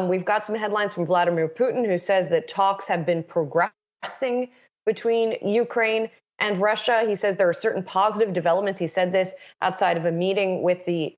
We've got some headlines from Vladimir Putin, who says that talks have been progressing between Ukraine and Russia. He says there are certain positive developments. He said this outside of a meeting with the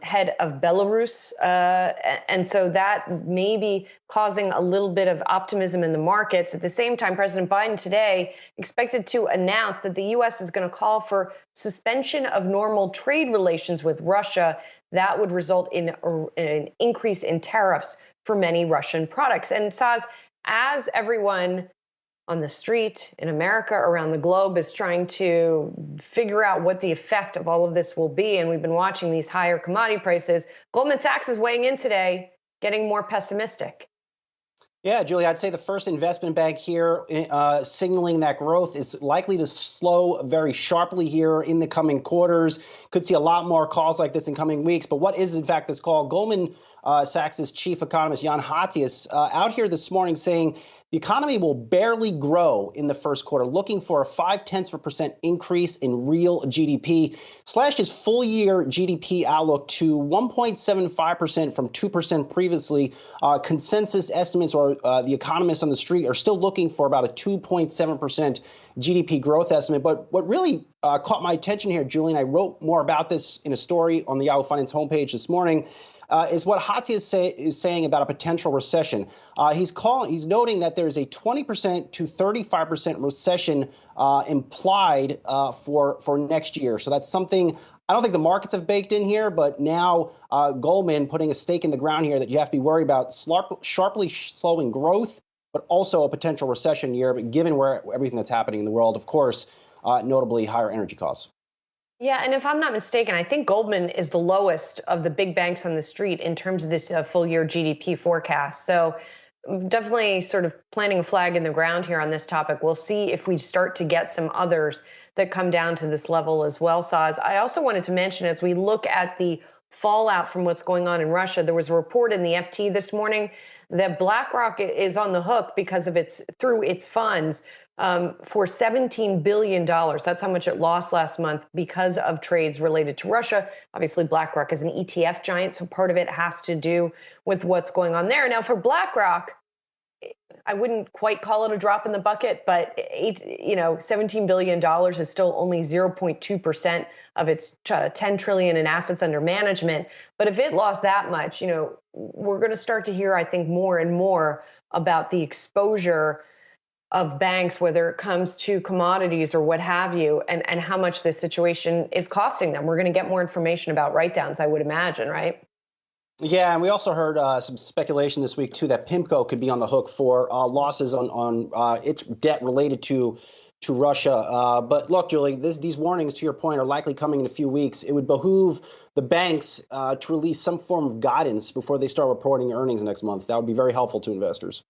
head of Belarus. And so that may be causing a little bit of optimism in the markets. At the same time, President Biden today expected to announce that the U.S. is going to call for suspension of normal trade relations with Russia. That would result in an increase in tariffs for many Russian products. And Saz, as everyone on the street in America, around the globe, is trying to figure out what the effect of all of this will be, and we've been watching these higher commodity prices, Goldman Sachs is weighing in today, getting more pessimistic. Yeah, Julie, I'd say the first investment bank here signaling that growth is likely to slow very sharply here in the coming quarters. Could see a lot more calls like this in coming weeks. But what is, in fact, this call? Goldman Sachs' chief economist, Jan Hathaway, is out here this morning saying the economy will barely grow in the first quarter, looking for a 0.5% increase in real GDP, slashed his full year GDP outlook to 1.75% from 2% previously. Consensus estimates, or the economists on the street, are still looking for about a 2.7% GDP growth estimate. But what really caught my attention here, Julian, I wrote more about this in a story on the Yahoo Finance homepage this morning, is what Hathaway is saying about a potential recession. He's noting that there is a 20% to 35% recession implied for next year. So that's something I don't think the markets have baked in here, but now Goldman putting a stake in the ground here that you have to be worried about sharply slowing growth, but also a potential recession year, but given where everything that's happening in the world, of course, notably higher energy costs. Yeah, and if I'm not mistaken, I think Goldman is the lowest of the big banks on the street in terms of this full year GDP forecast. So definitely sort of planting a flag in the ground here on this topic. We'll see if we start to get some others that come down to this level as well, Saz. I also wanted to mention, as we look at the fallout from what's going on in Russia, there was a report in the FT this morning that BlackRock is on the hook because of through its funds for $17 billion. That's how much it lost last month because of trades related to Russia. Obviously, BlackRock is an ETF giant, so part of it has to do with what's going on there. Now, for BlackRock, I wouldn't quite call it a drop in the bucket, but $17 billion is still only 0.2% of its $10 trillion in assets under management. But if it lost that much, we're going to start to hear, I think, more and more about the exposure of banks, whether it comes to commodities or what have you, and how much this situation is costing them. We're going to get more information about write-downs, I would imagine, right? Yeah, and we also heard some speculation this week, too, that PIMCO could be on the hook for losses on its debt related to Russia. But look, Julie, these warnings, to your point, are likely coming in a few weeks. It would behoove the banks to release some form of guidance before they start reporting earnings next month. That would be very helpful to investors.